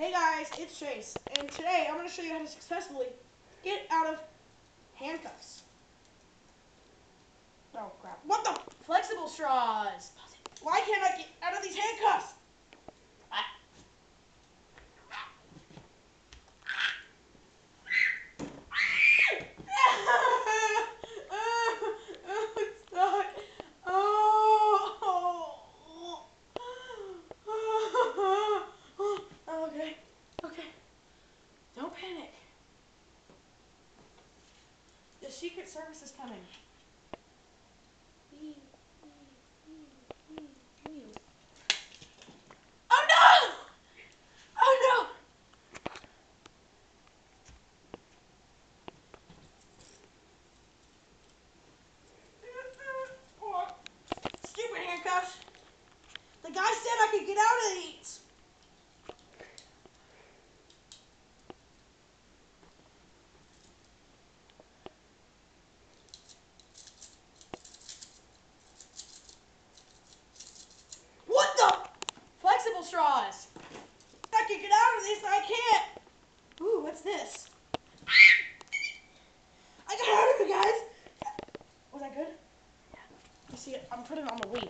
Hey guys, it's Chase, and today I'm going to show you how to successfully get out of handcuffs. Oh crap. What the? Flexible straws. Why can't I get out of these handcuffs? It's stuck. Okay. Don't panic. The Secret Service is coming. Oh no! Oh no! Stupid handcuffs. The guy said I could get out of these. What the? Flexible straws. I can get out of this, I can't. Ooh, what's this? I got out of it, guys. Was that good? Yeah. You see it? I'm putting it on the Wii.